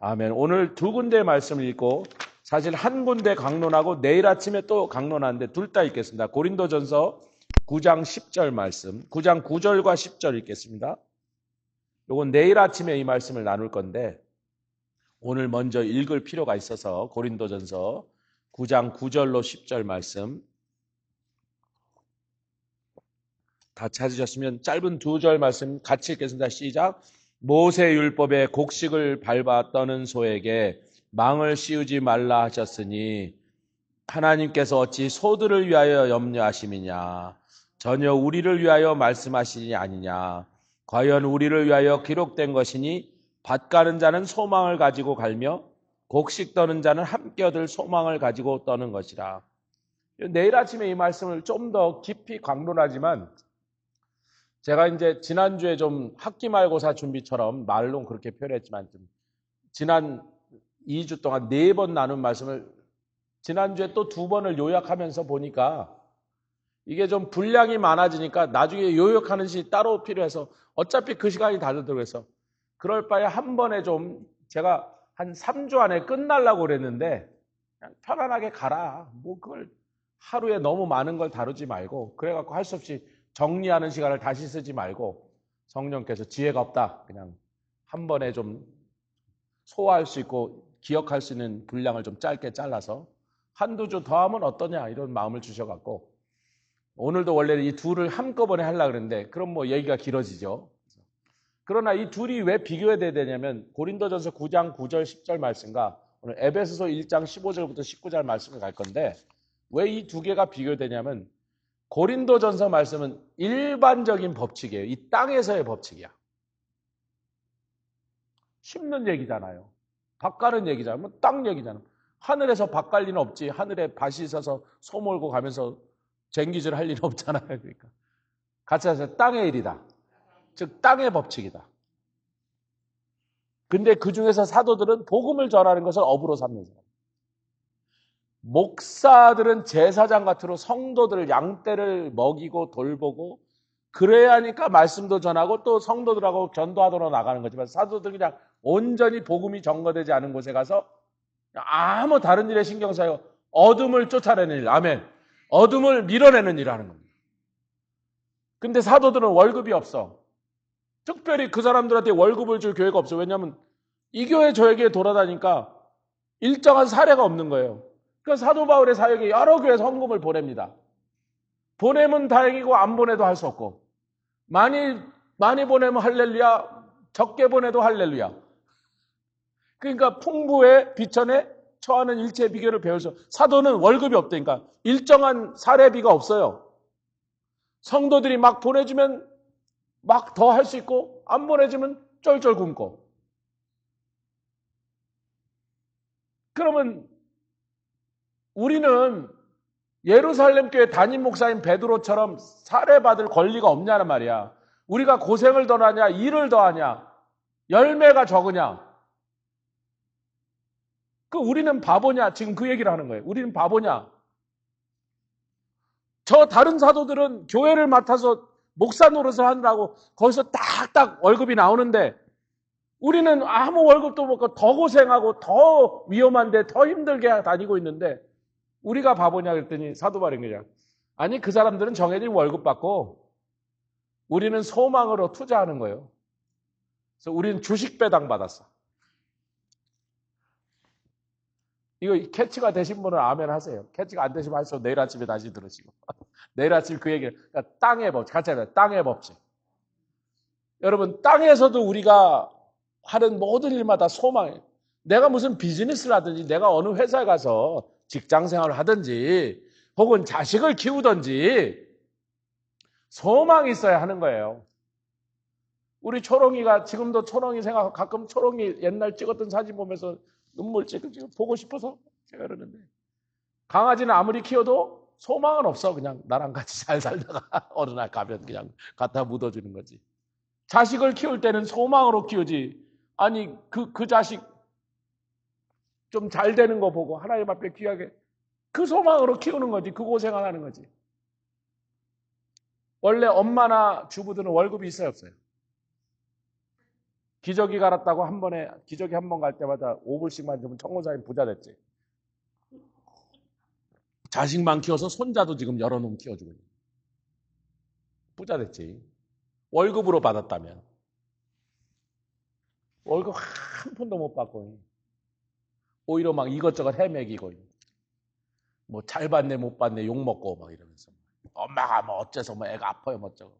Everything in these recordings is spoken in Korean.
아멘. 오늘 두 군데 말씀을 읽고 사실 한 군데 강론하고 내일 아침에 또 강론하는데 둘 다 읽겠습니다. 고린도전서 9장 10절 말씀, 9장 9절과 10절 읽겠습니다. 요건 내일 아침에 이 말씀을 나눌 건데 오늘 먼저 읽을 필요가 있어서 고린도전서 9장 9절로 10절 말씀 다 찾으셨으면 짧은 두 절 말씀 같이 읽겠습니다. 시작. 모세 율법의 곡식을 밟아 떠는 소에게 망을 씌우지 말라 하셨으니 하나님께서 어찌 소들을 위하여 염려하심이냐. 전혀 우리를 위하여 말씀하시니 아니냐. 과연 우리를 위하여 기록된 것이니 밭 가는 자는 소망을 가지고 갈며 곡식 떠는 자는 함께 얻을 소망을 가지고 떠는 것이라. 내일 아침에 이 말씀을 좀 더 깊이 강론하지만 제가 이제 지난주에 좀 학기 말고사 준비처럼 말로 그렇게 표현했지만 좀 지난 2주 동안 4번 나눈 말씀을 지난주에 또 2번을 요약하면서 보니까 이게 좀 분량이 많아지니까 나중에 요약하는 시 따로 필요해서 어차피 그 시간이 다 들어서 그럴 바에 한 번에 좀 제가 한 3주 안에 끝나려고 그랬는데 그냥 편안하게 가라. 뭐 그걸 하루에 너무 많은 걸 다루지 말고 그래갖고 할 수 없이 정리하는 시간을 다시 쓰지 말고 성령께서 지혜가 없다. 그냥 한 번에 좀 소화할 수 있고 기억할 수 있는 분량을 좀 짧게 잘라서 한두 주 더 하면 어떠냐 이런 마음을 주셔갖고 오늘도 원래 이 둘을 한꺼번에 하려고 그랬는데 그럼 뭐 얘기가 길어지죠. 그러나 이 둘이 왜 비교해야 되냐면 고린도전서 9장 9절 10절 말씀과 오늘 에베소서 1장 15절부터 19절 말씀을 갈 건데 왜 이 두 개가 비교되냐면 고린도전서 말씀은 일반적인 법칙이에요. 이 땅에서의 법칙이야. 심는 얘기잖아요. 밭 가는 얘기잖아요. 뭐 땅 얘기잖아요. 하늘에서 밭 갈 리는 없지. 하늘에 밭이 있어서 소 몰고 가면서 쟁기질 할 리는 없잖아요. 그러니까 같이 해서 땅의 일이다. 즉 땅의 법칙이다. 근데 그 중에서 사도들은 복음을 전하는 것을 업으로 삼는 사람. 목사들은 제사장 같으로 성도들 양떼를 먹이고 돌보고 그래야 하니까 말씀도 전하고 또 성도들하고 전도하도록 나가는 거지만 사도들은 그냥 온전히 복음이 전거되지 않은 곳에 가서 아무 다른 일에 신경 써요. 어둠을 쫓아내는 일. 아멘. 어둠을 밀어내는 일을 하는 겁니다. 근데 사도들은 월급이 없어. 특별히 그 사람들한테 월급을 줄 교회가 없어. 왜냐하면 이 교회 저 교회 돌아다니까 일정한 사례가 없는 거예요. 그러니까 사도 바울의 사역에 여러 교회에서 헌금을 보냅니다. 보내면 다행이고 안 보내도 할 수 없고 많이 보내면 할렐루야, 적게 보내도 할렐루야. 그러니까 풍부의 비천에 처하는 일체의 비결을 배워서 사도는 월급이 없다니까 일정한 사례비가 없어요. 성도들이 막 보내주면 막 더 할 수 있고 안 보내주면 쩔쩔 굶고. 그러면 우리는 예루살렘 교회 담임 목사인 베드로처럼 살해받을 권리가 없냐는 말이야. 우리가 고생을 더 하냐, 일을 더 하냐, 열매가 적으냐. 우리는 바보냐? 지금 그 얘기를 하는 거예요. 우리는 바보냐? 저 다른 사도들은 교회를 맡아서 목사 노릇을 하느라고 거기서 딱딱 월급이 나오는데 우리는 아무 월급도 못 받고 더 고생하고 더 위험한데 더 힘들게 다니고 있는데 우리가 바보냐 그랬더니 사도 바울인 거죠. 아니 그 사람들은 정해진 월급 받고 우리는 소망으로 투자하는 거예요. 그래서 우리는 주식 배당 받았어. 이거 캐치가 되신 분은 아멘 하세요. 캐치가 안 되시면 하셔서 내일 아침에 다시 들으시고. 내일 아침 그 얘기, 그러니까 땅의 법칙, 같이 하자. 땅의 법칙. 여러분, 땅에서도 우리가 하는 모든 일마다 소망이에요. 내가 무슨 비즈니스를 하든지, 내가 어느 회사에 가서 직장 생활을 하든지, 혹은 자식을 키우든지, 소망이 있어야 하는 거예요. 우리 초롱이가, 지금도 초롱이 생각, 가끔 초롱이 옛날 찍었던 사진 보면서 눈물 지금 보고 싶어서 제가 그러는데 강아지는 아무리 키워도 소망은 없어. 그냥 나랑 같이 잘 살다가 어느 날 가면 그냥 갖다 묻어주는 거지. 자식을 키울 때는 소망으로 키우지. 아니 그 자식 좀 잘 되는 거 보고 하나님 앞에 귀하게 그 소망으로 키우는 거지. 그 고생을 하는 거지. 원래 엄마나 주부들은 월급이 있어요 없어요? 기저귀 갈았다고 한 번에 기저귀 한 번 갈 때마다 5불씩만 주면 청군사님 부자 됐지. 자식만 키워서 손자도 지금 여러 놈 키워주고 있는. 부자 됐지. 월급으로 받았다면. 월급 한 푼도 못 받고 오히려 막 이것저것 헤매기고 뭐 잘 받네 못 받네 욕 먹고 막 이러면서 엄마가 뭐 어째서 뭐 애가 아파요 뭐 어쩌고.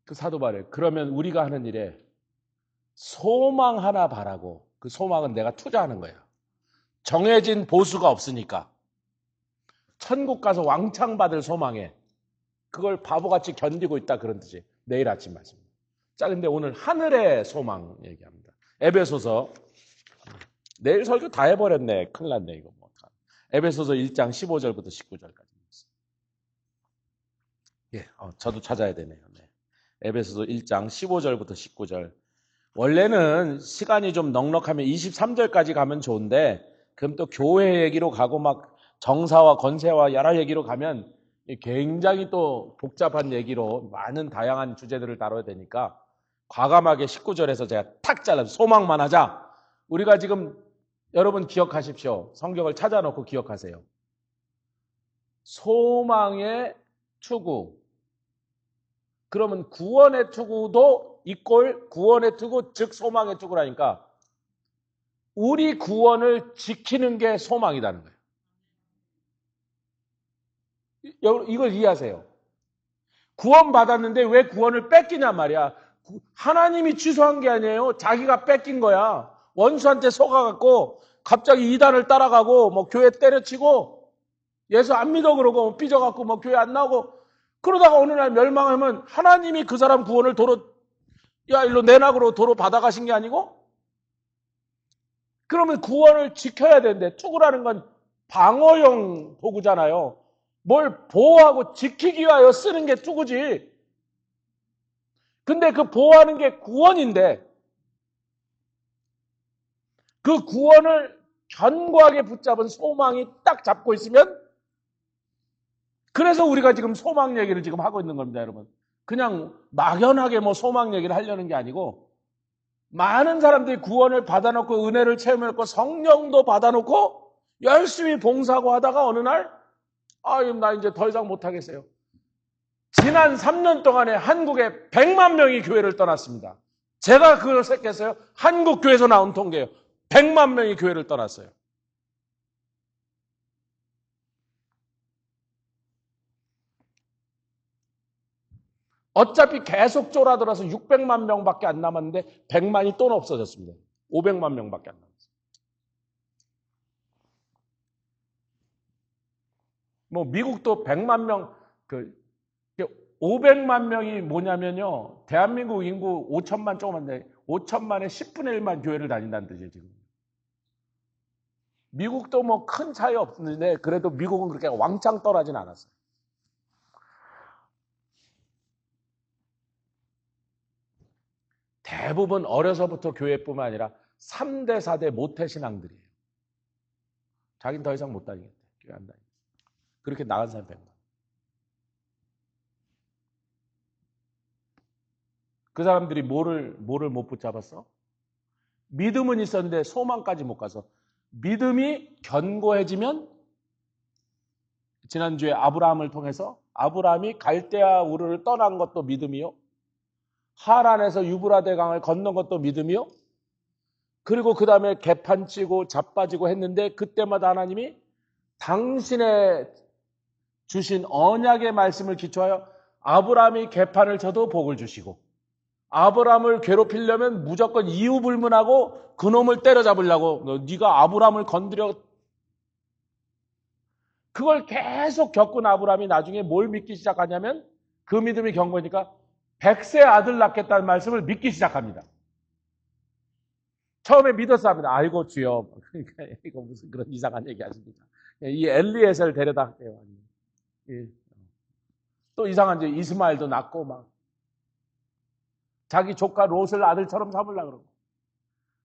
그 사도 말해. 그러면 우리가 하는 일에 소망 하나 바라고 그 소망은 내가 투자하는 거야. 정해진 보수가 없으니까 천국 가서 왕창 받을 소망에 그걸 바보같이 견디고 있다 그런 뜻이 내일 아침 말씀입니다. 자, 근데 오늘 하늘의 소망 얘기합니다. 에베소서 내일 설교 다 해버렸네. 큰일 났네 이거. 에베소서 1장 15절부터 19절까지. 예, 저도 찾아야 되네요. 네. 에베소서 1장 15절부터 19절. 원래는 시간이 좀 넉넉하면 23절까지 가면 좋은데 그럼 또 교회 얘기로 가고 막 정사와 건세와 여러 얘기로 가면 굉장히 또 복잡한 얘기로 많은 다양한 주제들을 다뤄야 되니까 과감하게 19절에서 제가 탁 잘라서 소망만 하자. 우리가 지금 여러분 기억하십시오. 성경을 찾아놓고 기억하세요. 소망의 투구. 그러면 구원의 투구도 이꼴 구원의 투구 즉 소망의 투구라니까 우리 구원을 지키는 게 소망이라는 거예요. 이걸 이해하세요. 구원 받았는데 왜 구원을 뺏기냐 말이야. 하나님이 취소한 게 아니에요. 자기가 뺏긴 거야. 원수한테 속아갖고 갑자기 이단을 따라가고 뭐 교회 때려치고 예수 안 믿어 그러고 삐져갖고 뭐 교회 안 나오고 그러다가 어느 날 멸망하면 하나님이 그 사람 구원을 도로 야 일로 내놔으로 도로 받아가신 게 아니고 그러면 구원을 지켜야 되는데 투구라는 건 방어용 도구잖아요. 뭘 보호하고 지키기 위하여 쓰는 게 투구지. 근데 그 보호하는 게 구원인데 그 구원을 견고하게 붙잡은 소망이 딱 잡고 있으면 그래서 우리가 지금 소망 얘기를 지금 하고 있는 겁니다, 여러분. 그냥 막연하게 뭐 소망 얘기를 하려는 게 아니고 많은 사람들이 구원을 받아놓고 은혜를 체험했고 성령도 받아놓고 열심히 봉사하고 하다가 어느 날 나 이제 더 이상 못하겠어요. 지난 3년 동안에 한국에 100만 명이 교회를 떠났습니다. 제가 그걸 생각했어요. 한국 교회에서 나온 통계예요. 100만 명이 교회를 떠났어요. 어차피 계속 쫄아들어서 600만 명밖에 안 남았는데 100만이 또 없어졌습니다. 500만 명밖에 안 남았어요. 뭐 미국도 100만 명, 500만 명이 뭐냐면요. 대한민국 인구 5천만 조금만데 5천만에 10분의 1만 교회를 다닌다는 뜻이에요, 지금. 미국도 뭐 큰 차이 없는데 그래도 미국은 그렇게 왕창 떠나진 않았어요. 대부분 어려서부터 교회뿐만 아니라 3대, 4대 모태신앙들이에요. 자기는 더 이상 못 다니겠대. 교회 안 다니겠대. 그렇게 나간 사람 100만. 그 사람들이 뭐를 못 붙잡았어? 믿음은 있었는데 소망까지 못 가서 믿음이 견고해지면 지난주에 아브라함을 통해서 아브라함이 갈대아 우르를 떠난 것도 믿음이요. 하란에서 유브라데 강을 건넌 것도 믿음이요. 그리고 그 다음에 개판치고 자빠지고 했는데 그때마다 하나님이 당신의 주신 언약의 말씀을 기초하여 아브라함이 개판을 쳐도 복을 주시고 아브라함을 괴롭히려면 무조건 이유 불문하고 그놈을 때려잡으려고 네가 아브라함을 건드려 그걸 계속 겪은 아브라함이 나중에 뭘 믿기 시작하냐면 그 믿음이 견고하니까 100세 아들 낳겠다는 말씀을 믿기 시작합니다. 처음에 믿었어 합니다. 아이고 주여 그러니까 이거 무슨 그런 이상한 얘기 하십니까. 이 엘리에셀 데려다 할게요. 또 이상한 이스마엘도 낳고 막 자기 조카 롯을 아들처럼 삼으려고 그러고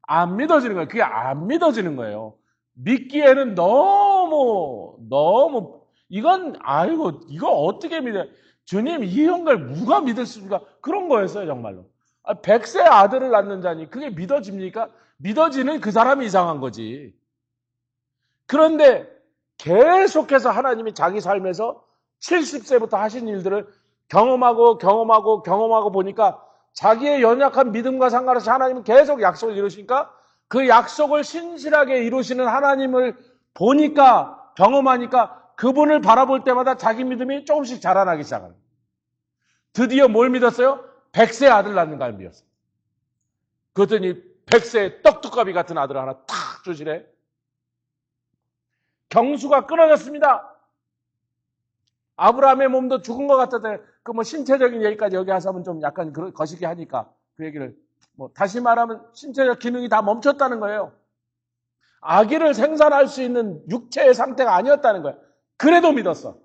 안 믿어지는 거예요. 그게 안 믿어지는 거예요. 믿기에는 너무 이건 이거 어떻게 믿어요? 주님, 이런 걸 누가 믿을 수 있습니까? 그런 거였어요, 정말로. 100세 아들을 낳는 자니 그게 믿어집니까? 믿어지는 그 사람이 이상한 거지. 그런데 계속해서 하나님이 자기 삶에서 70세부터 하신 일들을 경험하고 보니까 자기의 연약한 믿음과 상관없이 하나님은 계속 약속을 이루시니까 그 약속을 신실하게 이루시는 하나님을 보니까, 경험하니까 그분을 바라볼 때마다 자기 믿음이 조금씩 자라나기 시작합니다. 드디어 뭘 믿었어요? 100세 아들 낳는 걸 믿었어요. 그랬더니 100세 떡두꺼비 같은 아들을 하나 탁 주시래. 경수가 끊어졌습니다. 아브라함의 몸도 죽은 것 같았대. 그 뭐 신체적인 얘기까지 여기 와서 하면 좀 약간 거시기 하니까 그 얘기를 다시 말하면 신체적 기능이 다 멈췄다는 거예요. 아기를 생산할 수 있는 육체의 상태가 아니었다는 거예요. 그래도 믿었어.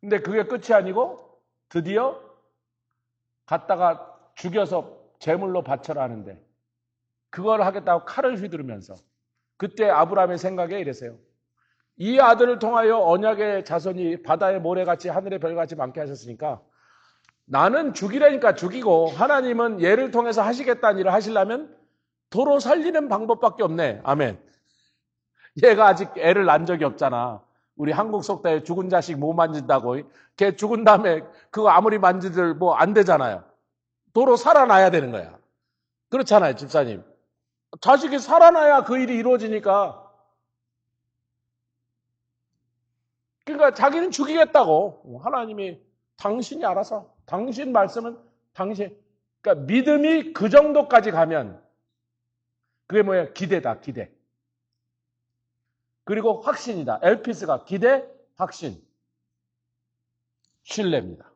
근데 그게 끝이 아니고 드디어 갔다가 죽여서 제물로 바쳐라 하는데 그걸 하겠다고 칼을 휘두르면서 그때 아브라함의 생각에 이랬어요. 이 아들을 통하여 언약의 자손이 바다의 모래같이 하늘의 별같이 많게 하셨으니까 나는 죽이라니까 죽이고 하나님은 얘를 통해서 하시겠다는 일을 하시려면 도로 살리는 방법밖에 없네. 아멘. 얘가 아직 애를 낳은 적이 없잖아. 우리 한국 속담에 죽은 자식 못 만진다고. 걔 죽은 다음에 그거 아무리 만지들 뭐 안 되잖아요. 도로 살아나야 되는 거야. 그렇잖아요, 집사님. 자식이 살아나야 그 일이 이루어지니까. 그러니까 자기는 죽이겠다고. 하나님이 당신이 알아서. 당신 말씀은 당신. 그러니까 믿음이 그 정도까지 가면 그게 뭐예요? 기대다, 기대. 그리고 확신이다. 엘피스가 기대, 확신. 신뢰입니다.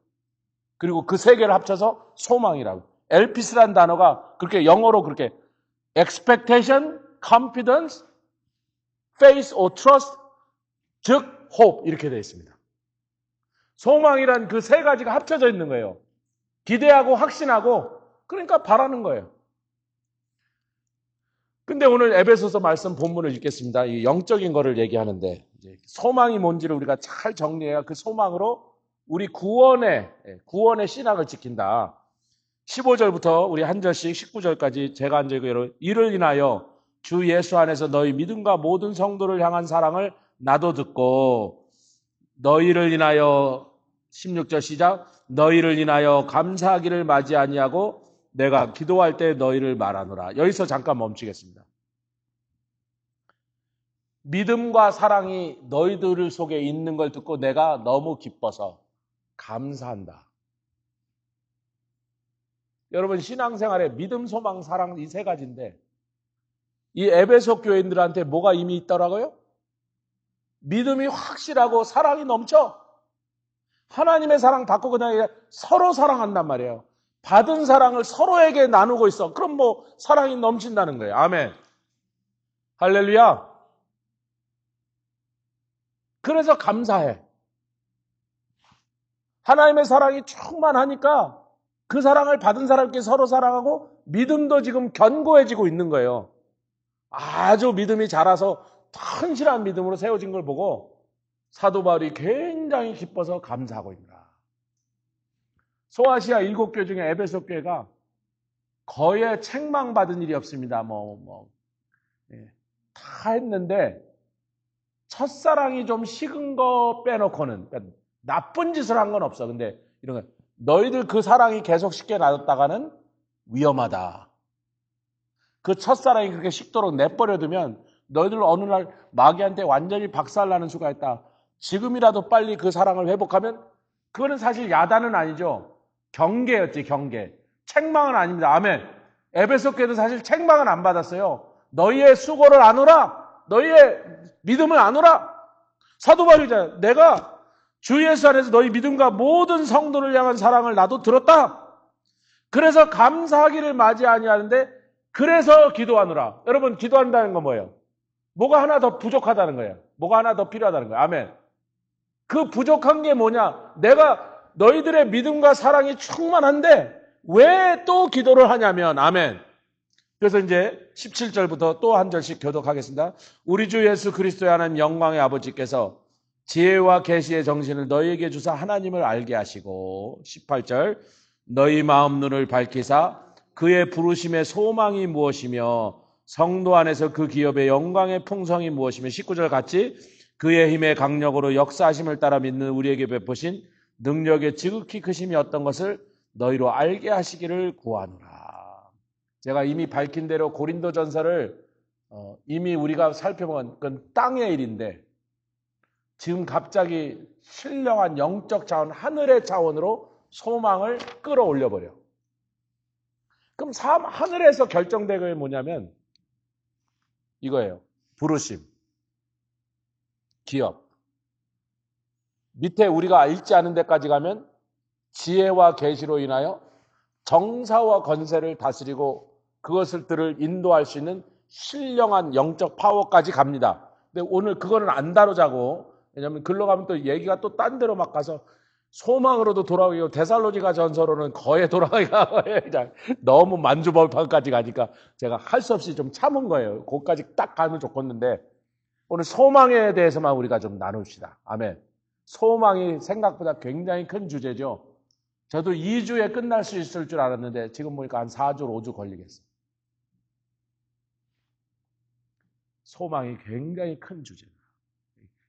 그리고 그 세 개를 합쳐서 소망이라고. 엘피스란 단어가 그렇게 영어로 그렇게 expectation, confidence, faith or trust, 즉 hope 이렇게 되어 있습니다. 소망이란 그 세 가지가 합쳐져 있는 거예요. 기대하고 확신하고 그러니까 바라는 거예요. 근데 오늘 에베소서 말씀 본문을 읽겠습니다. 이 영적인 거를 얘기하는데 소망이 뭔지를 우리가 잘 정리해야 그 소망으로 우리 구원의 신앙을 지킨다. 15절부터 우리 한 절씩 19절까지 제가 한 절대로 이를 인하여 주 예수 안에서 너희 믿음과 모든 성도를 향한 사랑을 나도 듣고 너희를 인하여 16절 시작 너희를 인하여 감사하기를 맞이 아니하고 내가 기도할 때 너희를 말하노라. 여기서 잠깐 멈추겠습니다. 믿음과 사랑이 너희들 속에 있는 걸 듣고 내가 너무 기뻐서 감사한다. 여러분 신앙생활에 믿음, 소망, 사랑 이 세 가지인데 이 에베소 교인들한테 뭐가 이미 있더라고요? 믿음이 확실하고 사랑이 넘쳐. 하나님의 사랑 받고 그냥 서로 사랑한단 말이에요. 받은 사랑을 서로에게 나누고 있어. 그럼 뭐 사랑이 넘친다는 거예요. 아멘. 할렐루야. 그래서 감사해. 하나님의 사랑이 충만하니까 그 사랑을 받은 사람께 서로 사랑하고 믿음도 지금 견고해지고 있는 거예요. 아주 믿음이 자라서 튼실한 믿음으로 세워진 걸 보고 사도 바울이 굉장히 기뻐서 감사하고 있다. 소아시아 7교회 중에 에베소 교회가 거의 책망받은 일이 없습니다. 다 했는데 첫사랑이 좀 식은 거 빼놓고는 그러니까 나쁜 짓을 한 건 없어. 근데 이런 거 너희들 그 사랑이 계속 식게 놔뒀다가는 위험하다. 그 첫사랑이 그렇게 식도록 내버려두면 너희들 어느 날 마귀한테 완전히 박살나는 수가 있다. 지금이라도 빨리 그 사랑을 회복하면 그거는 사실 야단은 아니죠. 경계였지, 경계. 책망은 아닙니다. 아멘. 에베소 교회도 사실 책망은 안 받았어요. 너희의 수고를 아노라. 너희의 믿음을 아노라. 사도 바울이잖아요. 내가 주 예수 안에서 너희 믿음과 모든 성도를 향한 사랑을 나도 들었다. 그래서 감사하기를 맞이 아니하는데 그래서 기도하노라. 여러분 기도한다는 건 뭐예요? 뭐가 하나 더 부족하다는 거예요. 뭐가 하나 더 필요하다는 거예요. 아멘. 그 부족한 게 뭐냐? 내가 너희들의 믿음과 사랑이 충만한데 왜 또 기도를 하냐면 아멘. 그래서 이제 17절부터 또 한 절씩 교독하겠습니다. 우리 주 예수 그리스도의 하나님 영광의 아버지께서 지혜와 계시의 정신을 너희에게 주사 하나님을 알게 하시고 18절 너희 마음 눈을 밝히사 그의 부르심의 소망이 무엇이며 성도 안에서 그 기업의 영광의 풍성이 무엇이며 19절 같이 그의 힘의 강력으로 역사하심을 따라 믿는 우리에게 베푸신 능력의 지극히 크심이 어떤 것을 너희로 알게 하시기를 구하노라. 제가 이미 밝힌 대로 고린도전서를 이미 우리가 살펴본 건 땅의 일인데 지금 갑자기 신령한 영적 차원, 하늘의 차원으로 소망을 끌어올려 버려. 그럼 하늘에서 결정된 게 뭐냐면 이거예요. 부르심, 기업. 밑에 우리가 읽지 않은 데까지 가면 지혜와 계시로 인하여 정사와 권세를 다스리고 그것들을 인도할 수 있는 신령한 영적 파워까지 갑니다. 근데 오늘 그거는 안 다루자고. 왜냐하면 글로 가면 또 얘기가 또 딴 데로 막 가서 소망으로도 돌아오고 데살로니가 전서로는 거의 돌아가기가 너무 만주벌판까지 가니까 제가 할 수 없이 좀 참은 거예요. 거기까지 딱 가면 좋겠는데 오늘 소망에 대해서만 우리가 좀 나눕시다. 아멘. 소망이 생각보다 굉장히 큰 주제죠. 저도 2주에 끝날 수 있을 줄 알았는데 지금 보니까 한 4주, 5주 걸리겠어요. 소망이 굉장히 큰 주제다.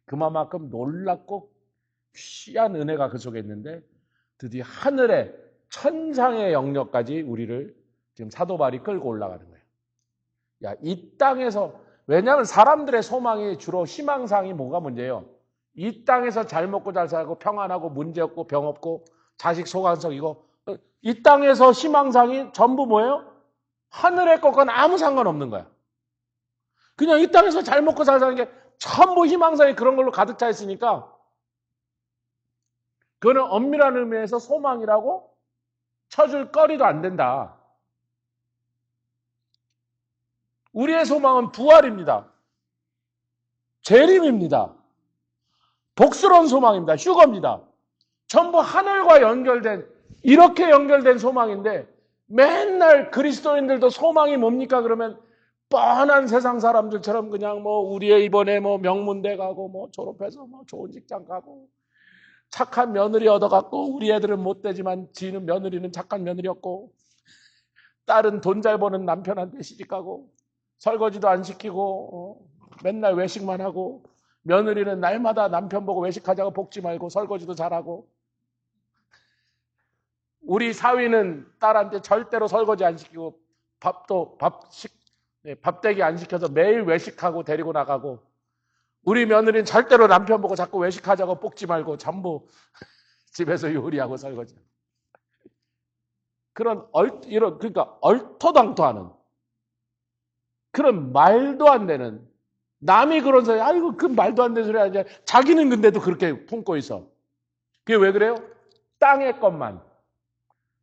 그만큼 놀랍고 귀한 은혜가 그 속에 있는데 드디어 하늘의 천상의 영역까지 우리를 지금 사도 바울이 끌고 올라가는 거예요. 야, 이 땅에서 왜냐하면 사람들의 소망이 주로 희망사항이 뭐가 문제예요? 이 땅에서 잘 먹고 잘 살고 평안하고 문제 없고 병 없고 자식 소강석이고 이 땅에서 희망사항이 전부 뭐예요? 하늘의 것과는 아무 상관없는 거야. 그냥 이 땅에서 잘 먹고 잘 사는 게 전부 희망사항이 그런 걸로 가득 차 있으니까 그거는 엄밀한 의미에서 소망이라고 쳐줄 거리도 안 된다. 우리의 소망은 부활입니다. 재림입니다. 복스러운 소망입니다. 휴거입니다. 전부 하늘과 연결된 이렇게 연결된 소망인데 맨날 그리스도인들도 소망이 뭡니까? 그러면 뻔한 세상 사람들처럼 그냥 뭐 우리의 이번에 뭐 명문대 가고 뭐 졸업해서 뭐 좋은 직장 가고 착한 며느리 얻어갖고 우리 애들은 못되지만 지는 며느리는 착한 며느리였고 딸은 돈 잘 버는 남편한테 시집가고 설거지도 안 시키고 맨날 외식만 하고 며느리는 날마다 남편 보고 외식하자고 볶지 말고 설거지도 잘하고 우리 사위는 딸한테 절대로 설거지 안 시키고 밥대기 안 시켜서 매일 외식하고 데리고 나가고 우리 며느리는 절대로 남편 보고 자꾸 외식하자고 볶지 말고 전부 집에서 요리하고 설거지. 그러니까 얼토당토하는 그런 말도 안 되는 남이 그런 소리, 아이고 그 말도 안 되는 소리 하지. 자기는 근데도 그렇게 품고 있어. 그게 왜 그래요? 땅의 것만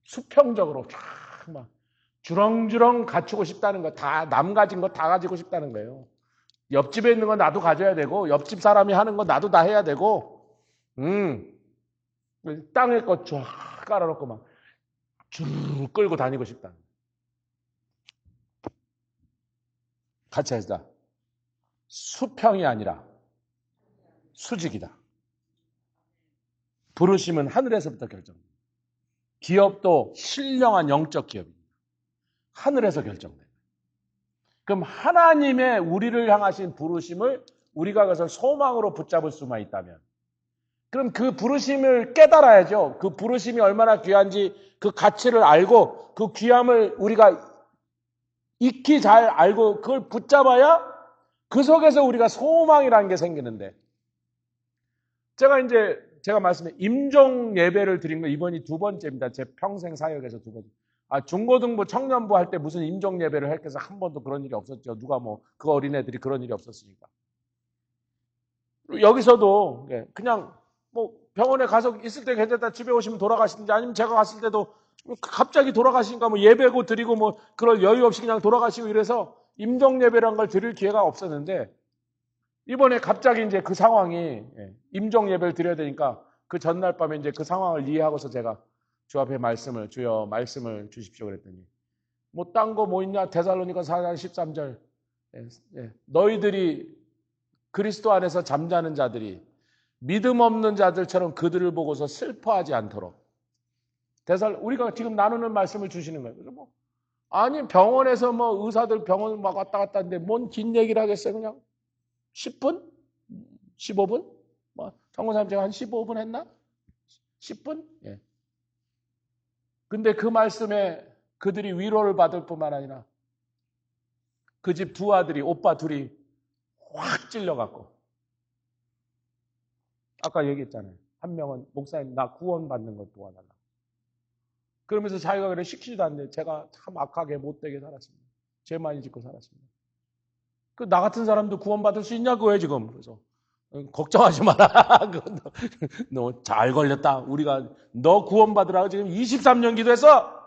수평적으로 막 주렁주렁 갖추고 싶다는 거, 다 남 가진 거 다 가지고 싶다는 거예요. 옆집에 있는 건 나도 가져야 되고 옆집 사람이 하는 건 나도 다 해야 되고 땅의 것 쫙 깔아놓고 막 쭉 끌고 다니고 싶다. 같이 하시다. 수평이 아니라 수직이다. 부르심은 하늘에서부터 결정됩니다. 기업도 신령한 영적 기업입니다. 하늘에서 결정됩니다. 그럼 하나님의 우리를 향하신 부르심을 우리가 그것을 소망으로 붙잡을 수만 있다면 그럼 그 부르심을 깨달아야죠. 그 부르심이 얼마나 귀한지 그 가치를 알고 그 귀함을 우리가 익히 잘 알고 그걸 붙잡아야 그 속에서 우리가 소망이라는 게 생기는데 제가 말씀드린 임종 예배를 드린 거 이번이 두 번째입니다. 제 평생 사역에서 두 번째. 중고등부 청년부 할 때 무슨 임종 예배를 했겠어? 한 번도 그런 일이 없었죠. 누가 그 어린애들이 그런 일이 없었으니까. 여기서도 그냥 병원에 가서 있을 때 괜찮다 집에 오시면 돌아가시든지 아니면 제가 갔을 때도 갑자기 돌아가시니까 예배고 드리고 그럴 여유 없이 그냥 돌아가시고 이래서 임종 예배라는 걸 드릴 기회가 없었는데 이번에 갑자기 이제 그 상황이 임종 예배를 드려야 되니까 그 전날 밤에 이제 그 상황을 이해하고서 제가 주 앞에 주여 말씀을 주십시오 그랬더니 딴 거 뭐 있냐 데살로니가 4장 13절 너희들이 그리스도 안에서 잠자는 자들이 믿음 없는 자들처럼 그들을 보고서 슬퍼하지 않도록. 우리가 지금 나누는 말씀을 주시는 거예요. 그래서 아니, 병원에서 의사들 병원 막 왔다 갔다 하는데 뭔 긴 얘기를 하겠어요, 그냥? 10분? 15분? 정권사님 제가 한 15분 했나? 10분? 예. 근데 그 말씀에 그들이 위로를 받을 뿐만 아니라 그 집 두 아들이, 오빠 둘이 확 찔려갖고. 아까 얘기했잖아요. 한 명은 목사님 나 구원받는 것 도와달라. 그러면서 자기가 그래 시키지도 않는데 제가 참 악하게 못되게 살았습니다. 죄 많이 짓고 살았습니다. 나 같은 사람도 구원받을 수 있냐고 해 지금. 그래서 걱정하지 마라. 너 잘 걸렸다. 우리가 너 구원받으라고 지금 23년 기도했어.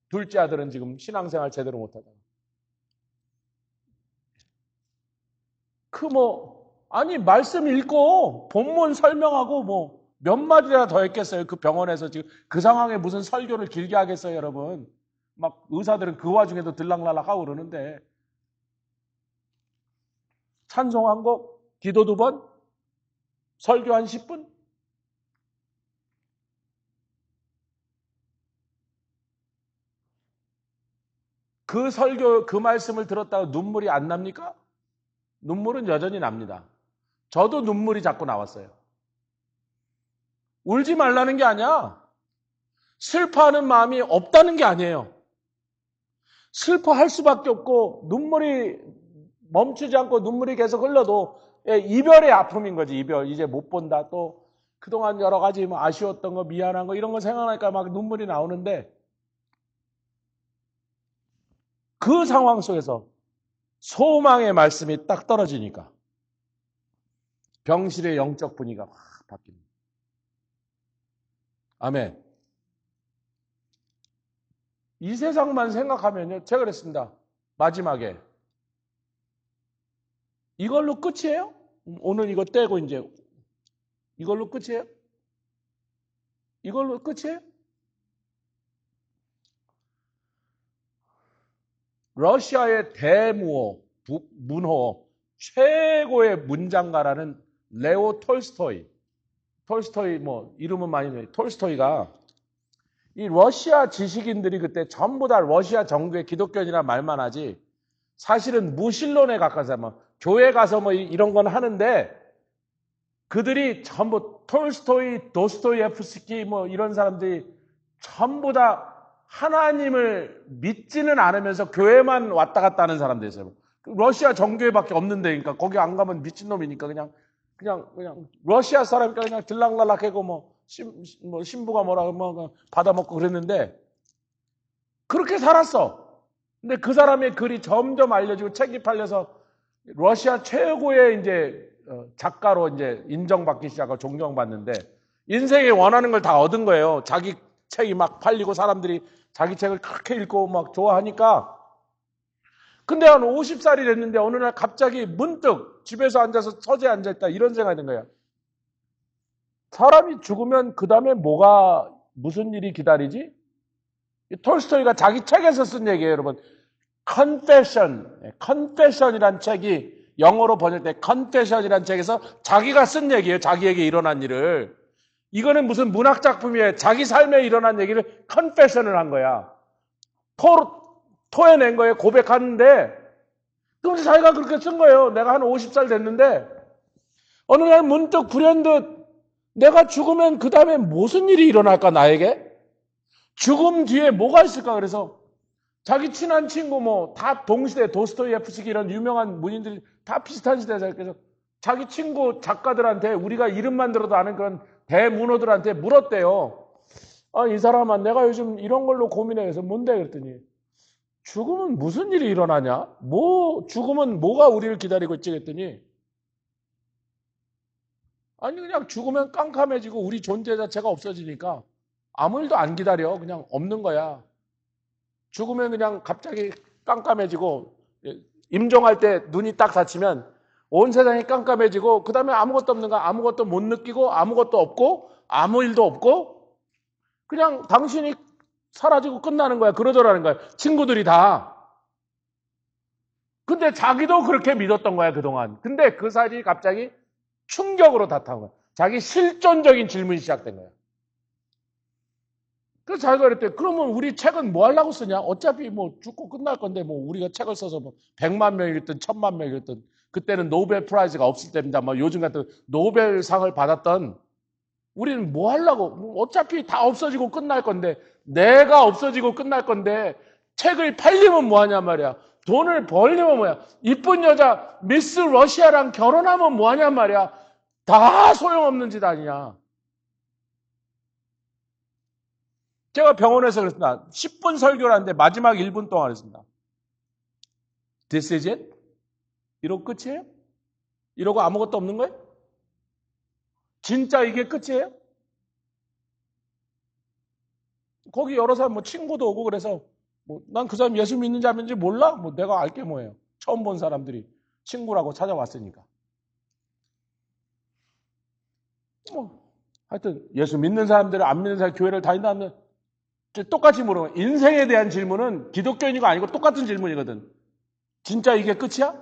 둘째 아들은 지금 신앙생활 제대로 못하잖아. 아니 말씀 읽고 본문 설명하고 몇 마디나 더 했겠어요. 그 병원에서 지금 그 상황에 무슨 설교를 길게 하겠어요, 여러분. 막 의사들은 그 와중에도 들락날락하고 그러는데 찬송 한 곡, 기도 2번, 설교 한 10분? 그 설교, 그 말씀을 들었다가 눈물이 안 납니까? 눈물은 여전히 납니다. 저도 눈물이 자꾸 나왔어요. 울지 말라는 게 아니야. 슬퍼하는 마음이 없다는 게 아니에요. 슬퍼할 수밖에 없고 눈물이 멈추지 않고 눈물이 계속 흘러도 이별의 아픔인 거지. 이별. 이제 못 본다. 또 그동안 여러 가지 아쉬웠던 거, 미안한 거 이런 거 생각하니까 막 눈물이 나오는데 그 상황 속에서 소망의 말씀이 딱 떨어지니까 병실의 영적 분위기가 확 바뀝니다. 아멘. 이 세상만 생각하면요. 제가 그랬습니다. 마지막에 이걸로 끝이에요? 오늘 이거 떼고 이제 이걸로 끝이에요? 이걸로 끝이에요? 러시아의 대무호, 문호, 최고의 문장가라는 레오 톨스토이 이름은 많이 나요. 톨스토이가 이 러시아 지식인들이 그때 전부 다 러시아 정교의 기독교인이라 말만 하지 사실은 무신론에 가까워서 교회 가서 이런 건 하는데 그들이 전부 톨스토이, 도스토예프스키 이런 사람들이 전부 다 하나님을 믿지는 않으면서 교회만 왔다 갔다 하는 사람들이었어요. 러시아 정교회밖에 없는데, 그러니까 거기 안 가면 미친놈이니까 그냥 러시아 사람이니까 그냥 들락날락하고 신부가 뭐라고 받아먹고 그랬는데 그렇게 살았어. 근데 그 사람의 글이 점점 알려지고 책이 팔려서 러시아 최고의 이제 작가로 이제 인정받기 시작하고 존경받는데 인생에 원하는 걸 다 얻은 거예요. 자기 책이 막 팔리고 사람들이 자기 책을 그렇게 읽고 막 좋아하니까. 근데 한 50살이 됐는데 어느 날 갑자기 문득 집에서 앉아서 서재에 앉아있다 이런 생각이 든 거예요. 사람이 죽으면 그 다음에 무슨 일이 기다리지? 톨스토이가 자기 책에서 쓴 얘기예요, 여러분. Confession이란 책이 영어로 번역돼 Confession이란 책에서 자기가 쓴 얘기예요. 자기에게 일어난 일을. 이거는 무슨 문학 작품이에요. 자기 삶에 일어난 얘기를 Confession을 한 거야. 토해낸 거예요. 고백하는데. 그런데 자기가 그렇게 쓴 거예요. 내가 한 50살 됐는데 어느 날 문득 불현듯 내가 죽으면 그 다음에 무슨 일이 일어날까 나에게? 죽음 뒤에 뭐가 있을까? 그래서 자기 친한 친구 다 동시대 도스토예프스키 이런 유명한 문인들이 다 비슷한 시대에서 그래서 자기 친구 작가들한테 우리가 이름만 들어도 아는 그런 대문호들한테 물었대요. 이 사람아 내가 요즘 이런 걸로 고민해. 그래서 뭔데? 그랬더니 죽으면 무슨 일이 일어나냐? 죽으면 뭐가 우리를 기다리고 있지? 그랬더니 아니 그냥 죽으면 깜깜해지고 우리 존재 자체가 없어지니까 아무 일도 안 기다려. 그냥 없는 거야. 죽으면 그냥 갑자기 깜깜해지고 임종할 때 눈이 딱 닫히면 온 세상이 깜깜해지고 그 다음에 아무것도 없는 거야. 아무것도 못 느끼고 아무것도 없고 아무 일도 없고 그냥 당신이 사라지고 끝나는 거야. 그러더라는 거야. 친구들이 다. 근데 자기도 그렇게 믿었던 거야, 그동안. 근데 그 사실이 갑자기 충격으로 나타난 거야. 자기 실존적인 질문이 시작된 거야. 그래서 자기가 그랬대. 그러면 우리 책은 뭐 하려고 쓰냐? 어차피 뭐 죽고 끝날 건데 뭐 우리가 책을 써서 뭐 100만 명이 읽든 1000만 명이 읽든 그때는 노벨 프라이즈가 없을 때입니다. 뭐 요즘 같은 노벨상을 받았던 우리는 뭐 하려고? 뭐 어차피 다 없어지고 끝날 건데 내가 없어지고 끝날 건데 책을 팔리면 뭐 하냐 말이야. 돈을 벌려면 뭐야. 이쁜 여자 미스 러시아랑 결혼하면 뭐 하냐 말이야. 다 소용없는 짓 아니냐. 제가 병원에서 그랬습니다. 10분 설교를 하는데 마지막 1분 동안 했습니다. This is it? 이러고 끝이에요? 이러고 아무것도 없는 거예요? 진짜 이게 끝이에요? 거기 여러 사람 뭐 친구도 오고 그래서 뭐 난 그 사람 예수 믿는지 안 믿는지 몰라? 뭐 내가 알게 뭐예요. 처음 본 사람들이 친구라고 찾아왔으니까. 뭐 하여튼 예수 믿는 사람들은 안 믿는 사람 교회를 다닌다면 똑같이 물어요. 인생에 대한 질문은 기독교인이고 아니고 똑같은 질문이거든. 진짜 이게 끝이야?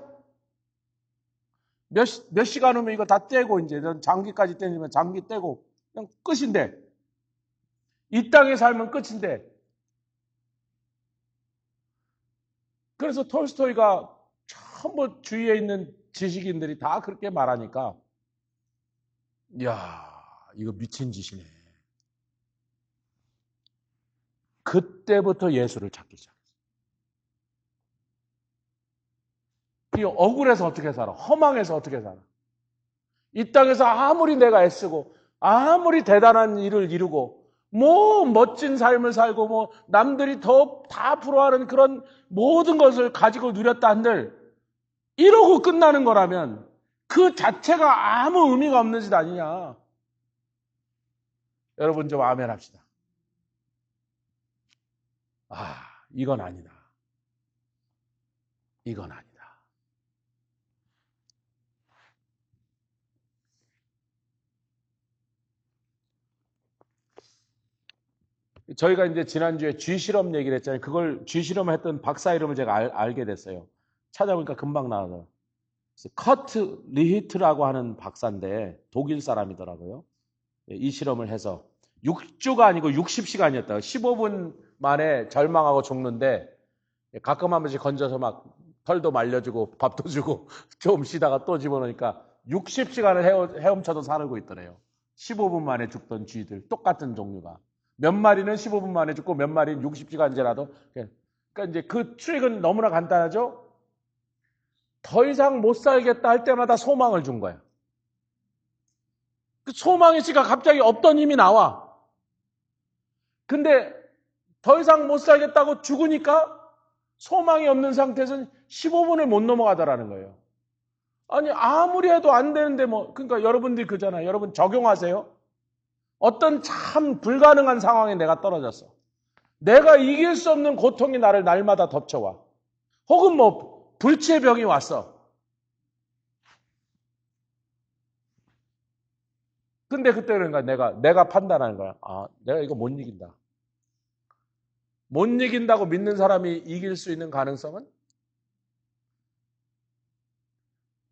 몇 시간 후면 이거 다 떼고 이제 장기까지 떼면 장기 떼고 그냥 끝인데 이 땅에 살면 끝인데 그래서 톨스토이가 전부 주위에 있는 지식인들이 다 그렇게 말하니까 이야 이거 미친 짓이네. 그때부터 예수를 찾기 시작했어요. 이 억울해서 어떻게 살아? 허망해서 어떻게 살아? 이 땅에서 아무리 내가 애쓰고 아무리 대단한 일을 이루고 뭐 멋진 삶을 살고 뭐 남들이 더 다 부러워하는 그런 모든 것을 가지고 누렸다 한들 이러고 끝나는 거라면 그 자체가 아무 의미가 없는 짓 아니냐. 여러분 좀 아멘 합시다. 아, 이건 아니다. 이건 아니다. 저희가 이제 지난주에 쥐실험 얘기를 했잖아요. 그걸 쥐실험을 했던 박사 이름을 제가 알게 됐어요. 찾아보니까 금방 나와요. 커트 리히트라고 하는 박사인데 독일 사람이더라고요. 이 실험을 해서 6주가 아니고 60시간이었다고. 15분 만에 절망하고 죽는데 가끔 한 번씩 건져서 막 털도 말려주고 밥도 주고 좀 쉬다가 또 집어넣으니까 60시간을 헤엄쳐도 살고 있더래요. 15분 만에 죽던 쥐들 똑같은 종류가. 몇 마리는 15분 만에 죽고 몇 마리는 60시간째라도. 그러니까 이제 그 트릭은 너무나 간단하죠. 더 이상 못 살겠다 할 때마다 소망을 준 거야. 그 소망의 씨가 갑자기 없던 힘이 나와. 근데 더 이상 못 살겠다고 죽으니까 소망이 없는 상태에서는 15분을 못 넘어가더라는 거예요. 아니 아무리 해도 안 되는데 뭐 그러니까 여러분들이 그잖아요. 여러분 적용하세요. 어떤 참 불가능한 상황에 내가 떨어졌어. 내가 이길 수 없는 고통이 나를 날마다 덮쳐와. 혹은 뭐 불치의 병이 왔어. 근데 그때 그러니까 내가 판단하는 거야. 아, 내가 이거 못 이긴다. 못 이긴다고 믿는 사람이 이길 수 있는 가능성은?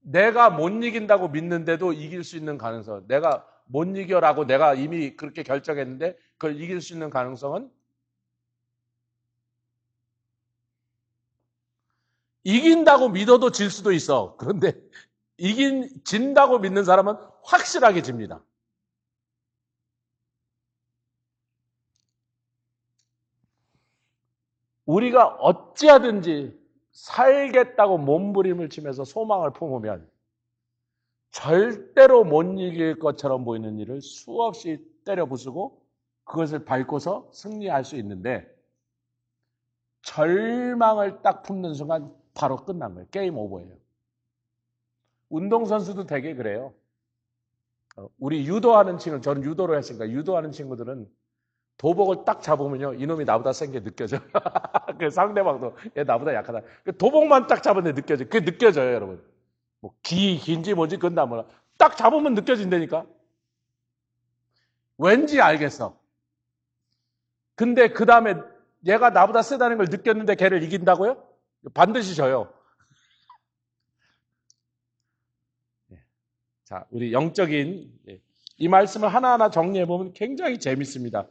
내가 못 이긴다고 믿는데도 이길 수 있는 가능성. 내가 못 이겨라고 내가 이미 그렇게 결정했는데 그걸 이길 수 있는 가능성은? 이긴다고 믿어도 질 수도 있어. 그런데 진다고 믿는 사람은 확실하게 집니다. 우리가 어찌하든지 살겠다고 몸부림을 치면서 소망을 품으면 절대로 못 이길 것처럼 보이는 일을 수없이 때려 부수고 그것을 밟고서 승리할 수 있는데 절망을 딱 품는 순간 바로 끝난 거예요. 게임 오버예요. 운동선수도 되게 그래요. 우리 유도하는 친구, 저는 유도를 했으니까 유도하는 친구들은 도복을 딱 잡으면요, 이놈이 나보다 센 게 느껴져. 그 상대방도 얘 나보다 약하다. 그 도복만 딱 잡았는데 느껴져. 그게 느껴져요, 여러분. 뭐 긴지 뭔지 그건 다 몰라. 딱 잡으면 느껴진다니까. 왠지 알겠어. 근데 그 다음에 얘가 나보다 세다는 걸 느꼈는데 걔를 이긴다고요? 반드시 져요. 자, 우리 영적인 이 말씀을 하나하나 정리해 보면 굉장히 재밌습니다.